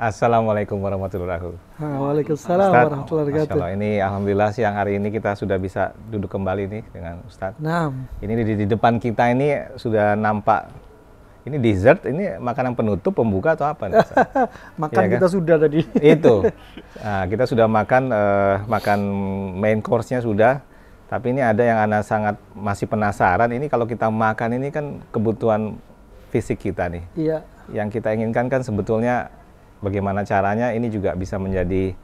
Assalamualaikum warahmatullahi wabarakatuh. Waalaikumsalam Ustadz, warahmatullahi Masya wabarakatuh. Allah, ini alhamdulillah siang hari ini kita sudah bisa duduk kembali nih dengan Ustadz. Nah, Ini di depan kita ini sudah nampak, ini dessert, ini makanan penutup, pembuka atau apa nih, Ustadz? makan Iya kan? kita sudah tadi. Itu, nah, kita sudah makan main course-nya sudah, tapi ini ada yang Ana sangat masih penasaran, ini kalau kita makan ini kan kebutuhan fisik kita nih. Iya. Yang kita inginkan kan sebetulnya bagaimana caranya ini juga bisa menjadi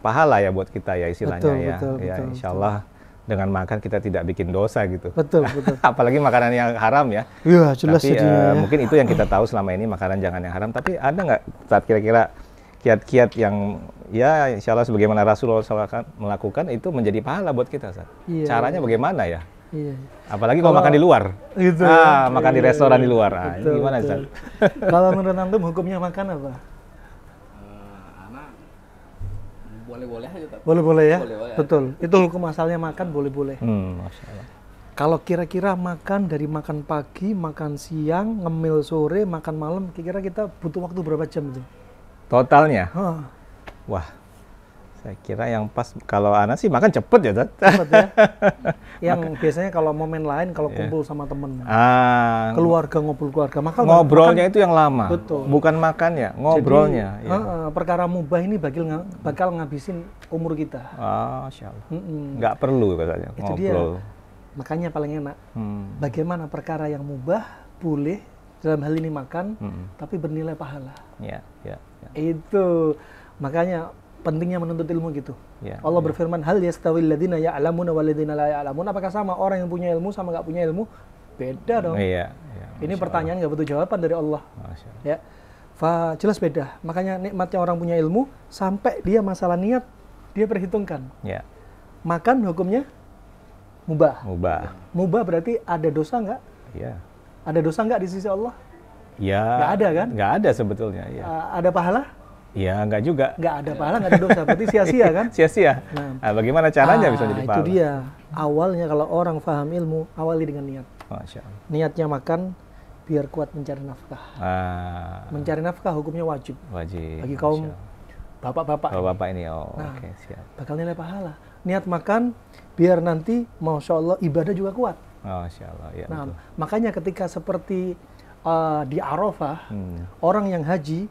pahala ya buat kita ya istilahnya Betul, ya. betul, Ya betul, insya Allah dengan makan kita tidak bikin dosa gitu. Betul, betul. Apalagi makanan yang haram ya. Iya, jelas Tapi jadinya ya. mungkin itu yang kita tahu selama ini, makanan jangan yang haram. Tapi ada nggak saat kira-kira kiat-kiat yang ya insya Allah sebagaimana Rasulullah SAW melakukan itu menjadi pahala buat kita, Ustaz? Iya, Caranya bagaimana ya? Iya. Apalagi kalau makan di luar. Gitu. Makan di restoran di luar. Ini Betul, gimana, betul. Ustaz? Kalau menurut antum hukumnya makan apa? Anak boleh-boleh aja Pak. Boleh-boleh ya? Boleh-boleh. Betul. Itu hukum asalnya makan boleh-boleh. Masya Allah. Kalau kira-kira makan dari makan pagi, makan siang, ngemil sore, makan malam, kira-kira kita butuh waktu berapa jam itu? Totalnya, Hah, wah, saya kira yang pas kalau Ana sih makan cepet ya, Ustaz. cepet ya. Yang biasanya kalau momen lain, kalau Iya. kumpul sama temen, Keluar keluarga ngobrol keluarga, maka ngobrolnya makan- itu yang lama, Betul. bukan makannya, ngobrolnya. Jadi, perkara mubah ini bakal ngabisin umur kita. Masya Allah. Mm-mm. Nggak perlu katanya Itu dia. ngobrol. Makanya paling enak. Hmm. Bagaimana perkara yang mubah boleh dalam hal ini makan, Hmm. tapi bernilai pahala. Ya, ya, ya. Itu makanya pentingnya menuntut ilmu gitu. Ya, Allah ya. berfirman, hal yastawil ladzina ya'lamuna wal ladzina la ya'lamun. Apakah sama orang yang punya ilmu sama nggak punya ilmu? Beda dong. Iya, iya, Ini Masya pertanyaan nggak butuh jawaban dari Allah. Allah. Masya Allah. Ya, jelas beda. Makanya nikmatnya orang punya ilmu sampai dia masalah niat dia perhitungkan. Ya, Makan hukumnya mubah. mubah. Mubah berarti ada dosa nggak? Ya, Ada dosa nggak di sisi Allah? ya. Nggak ada kan? Nggak ada sebetulnya. Ya, Ada pahala? ya nggak juga. Nggak ada pahala, nggak ada dosa. Berarti sia-sia kan? Sia-sia. Nah. Nah, bagaimana caranya bisa jadi Itu pahala? dia. Awalnya kalau orang paham ilmu, awali dengan niat. Masya Allah. Niatnya makan biar kuat mencari nafkah. Mencari nafkah hukumnya wajib. Wajib. Bagi Masya kaum Allah. bapak-bapak Bapak ini, Nah. oke, siap. bakal nilai pahala. Niat makan biar nanti Masya Allah ibadah juga kuat. Masya Allah, ya Nah, betul. makanya ketika seperti di Arafah, Hmm. orang yang haji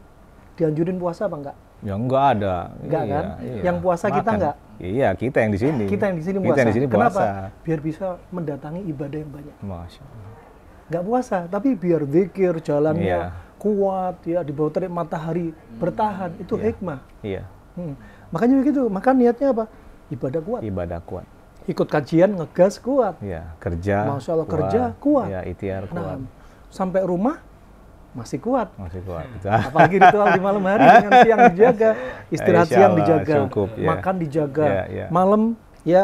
dianjurin puasa apa enggak? Ya enggak ada. Enggak Iya, kan? iya. Yang puasa kita Makan. enggak? Iya, kita yang di sini. Kita yang di sini Kita puasa. yang di sini Kenapa? puasa. Biar bisa mendatangi ibadah yang banyak. Masya Allah. Nggak puasa, tapi biar zikir, jalannya Iya. kuat, ya di bawah terik matahari bertahan. Itu Iya. hikmah. Iya, Makanya begitu. Maka niatnya apa? Ibadah kuat. ibadah kuat. Ikut kajian, ngegas kuat. Iya, kerja. Masya Allah, kerja kuat. Iya, ikhtiar kuat. Nah, sampai rumah masih kuat. Masih kuat. Apalagi ritual di malam hari dengan siang dijaga, istirahat Insya siang Allah, dijaga, cukup, ya. makan dijaga, Ya, ya. malam ya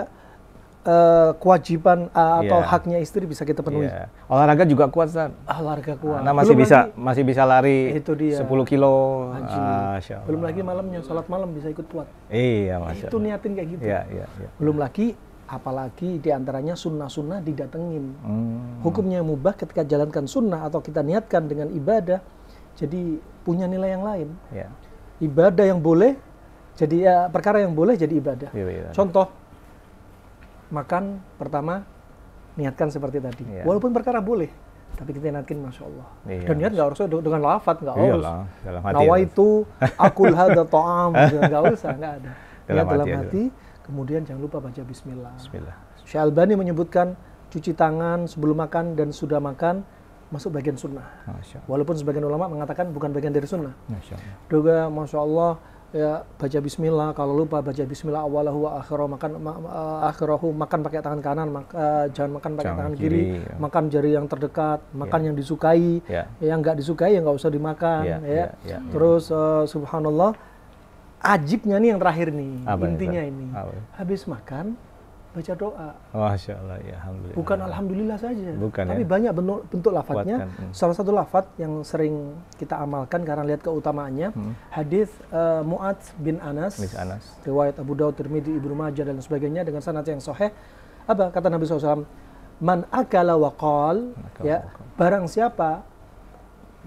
kewajiban atau Ya. haknya istri bisa kita penuhi. Iya. Olahraga juga kuat, Ustaz. Olahraga kuat. Nah, masih Belum bisa lagi- lari Itu dia. 10 kilo. Haji. Masya Allah. Belum lagi malamnya sholat malam bisa ikut kuat. Iya, Masya Itu Allah. niatin kayak gitu. Iya, iya, iya. Belum lagi apalagi diantaranya sunnah-sunnah didatengin. Hmm. Hukumnya mubah ketika jalankan sunnah atau kita niatkan dengan ibadah, jadi punya nilai yang lain. Iya. Ibadah yang boleh, jadi ya, perkara yang boleh jadi ibadah. Iya, iya. Contoh, makan pertama niatkan seperti tadi. Iya. Walaupun perkara boleh, tapi kita niatkan Masya Allah. Iya, Dan niat nggak harus dengan lafaz, nggak harus. Iyalah, dalam hati. Nawa ya. itu akul hadza ta'am, nggak usah, nggak ada. Dalam Niat dalam hati aja. hati, kemudian jangan lupa baca bismillah. Bismillah. Syekh Albani menyebutkan cuci tangan sebelum makan dan sudah makan masuk bagian sunnah. Masya Allah. Walaupun sebagian ulama mengatakan bukan bagian dari sunnah. Masya Allah. Juga Masya Allah ya baca bismillah, kalau lupa baca bismillah awalahu wa akhirahu, akhirahu makan pakai tangan kanan, jangan makan pakai Jangan tangan kiri, kiri, ya. makan jari yang terdekat, makan yang disukai, Ya. yang nggak disukai ya nggak usah dimakan. Ya, ya. ya. Terus subhanallah, ajibnya nih yang terakhir nih, Apa nih, intinya Ustaz? ini, Apa? habis makan baca doa. Masya Allah, ya alhamdulillah. Bukan alhamdulillah saja, Bukan, tapi ya. banyak bentuk lafadznya. Kuatkan, Salah satu lafadz yang sering kita amalkan karena lihat keutamaannya, hadis Mu'adz bin Anas, Miss Anas. riwayat Abu Daud, Tirmidzi, Ibnu Majah dan sebagainya dengan sanad yang sahih. Apa kata Nabi SAW? Man akala wa qal, Akala ya, wa qal. barang siapa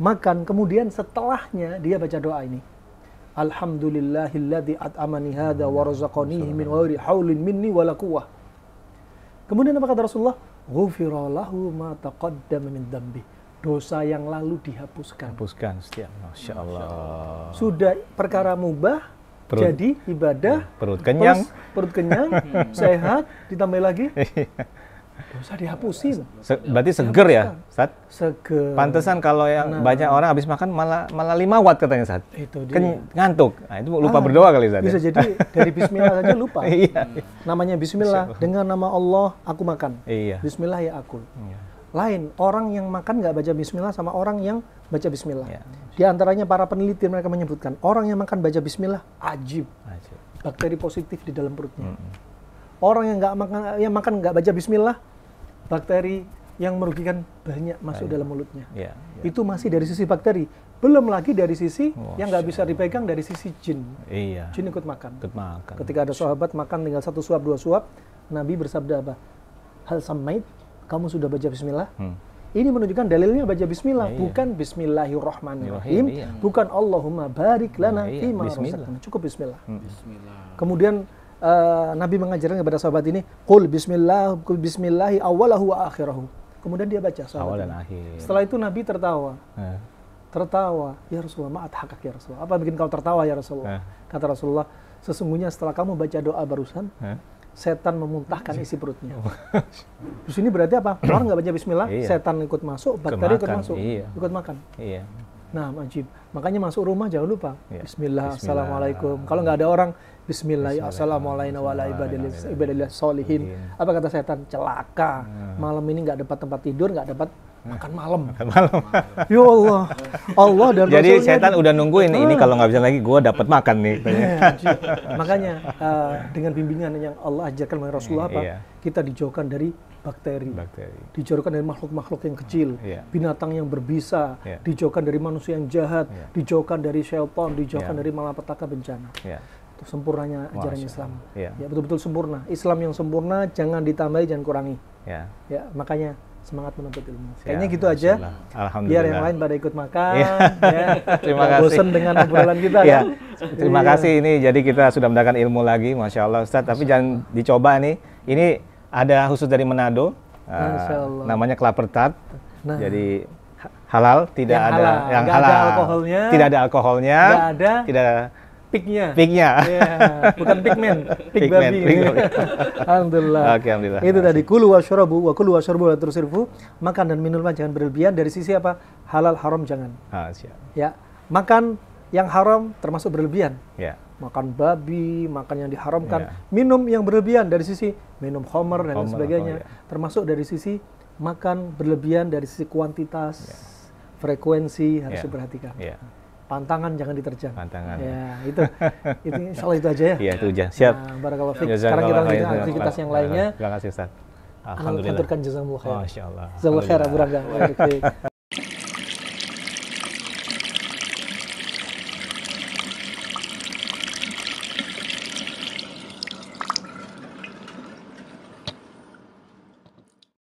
makan, kemudian setelahnya dia baca doa ini. Alhamdulillahilladzi at'amani hadza wa razaqanihi min ghairi haulin minni wala quwwah. Kemudian apa kata Rasulullah? Ghufira lahu ma taqaddama min dzambi. Dosa yang lalu dihapuskan. Hapuskan setiap. Masya Allah. Sudah perkara mubah jadi ibadah, perut kenyang, perut kenyang, sehat, ditambah lagi dosa dihapusin. Berarti seger ya, Ustaz? Seger. Pantesan kalau yang banyak orang habis makan malah 5 watt katanya, Ustaz. Itu dia. Ngantuk. Nah, itu lupa berdoa kali, Ustaz. Bisa jadi dari bismillah saja lupa. Iya. Namanya bismillah, dengan nama Allah aku makan. Iya. Bismillah ya akul. Iya. Lain, orang yang makan nggak baca bismillah sama orang yang baca bismillah. Ya. Di antaranya para peneliti mereka menyebutkan, orang yang makan baca bismillah ajib. Bakteri positif di dalam perutnya. Orang yang makan nggak baca bismillah, bakteri yang merugikan banyak masuk dalam mulutnya. Ya. Itu masih dari sisi bakteri. Belum lagi dari sisi yang nggak bisa dipegang dari sisi jin. Iya. Jin ikut makan. Ikut makan. Ketika ada sahabat makan tinggal 1 suap, 2 suap, Nabi bersabda apa? Hal samait, kamu sudah baca bismillah? Ini menunjukkan dalilnya baca bismillah, bukan bismillahirrahmanirrahim, bukan Allahumma barik lana fima razaqtana. Cukup bismillah. Kemudian Nabi mengajarkan kepada sahabat ini, qul bismillahi awwalahu wa akhirahu. Kemudian dia baca awal dan akhir. Setelah itu Nabi tertawa. Tertawa, ya Rasulullah, ma'at hakak ya Rasulullah. Apa bikin kau tertawa ya Rasulullah? Kata Rasulullah, sesungguhnya setelah kamu baca doa barusan, setan memuntahkan isi perutnya. Di sini berarti apa? Orang nggak baca bismillah, setan ikut masuk, bakteri ikut masuk, ikut makan. Iya. Nah, ajib. Makanya masuk rumah jangan lupa bismillah, assalamualaikum. Kalau nggak ada orang, bismillah, assalamualaikum warahmatullahi wabarakatuh, sholihin. Apa kata setan? Celaka. Malam ini nggak dapat tempat tidur, nggak dapat makan malam. Ya Allah. Allah dan jadi Rasulnya setan udah nungguin ini kalau nggak bisa lagi gue dapat makan nih. Makanya dengan bimbingan yang Allah ajarkan oleh Rasulullah apa? Kita dijauhkan dari bakteri. Dijauhkan dari makhluk-makhluk yang kecil, binatang yang berbisa, dijauhkan dari manusia yang jahat, dijauhkan dari syaitan, dijauhkan dari malapetaka bencana. Itu sempurnanya ajaran Islam. Ya, betul-betul sempurna. Islam yang sempurna, jangan ditambahi, jangan kurangi. Ya, makanya semangat menuntut ilmu. Kayaknya gitu aja. Alhamdulillah. Biar yang lain pada ikut makan. Terima kasih. Bosan dengan obrolan kita kan. Terima kasih ini. Jadi kita sudah mendapatkan ilmu lagi, Masya Allah Ustaz. Tapi jangan dicoba nih. Ini ada khusus dari Manado. Namanya klaper tart. Jadi halal, tidak ada yang halal. Ada alkoholnya. Tidak ada alkoholnya. Tidak ada piknya. Bukan pigmen, pig babi. Alhamdulillah. Alhamdulillah. Itu tadi kulu wasyrabu wa kulu wasyrabu wa tusrifu. Makan dan minumlah jangan berlebihan. Dari sisi apa? Halal haram jangan. Ya, makan yang haram termasuk berlebihan. Makan babi, makan yang diharamkan. Minum yang berlebihan dari sisi minum khamar dan sebagainya. Termasuk dari sisi makan berlebihan dari sisi kuantitas, frekuensi harus diperhatikan. Pantangan jangan diterjang. Ya, itu insya Allah itu aja ya. Iya, itu aja. Siap. Nah, barakallahu fiik. Sekarang kita lanjutkan aktivitas yang lainnya. Terima kasih Ustaz. Alhamdulillah. Jazakumullah khair. Masya Allah. Jazakumullah khair, Abu Rangga.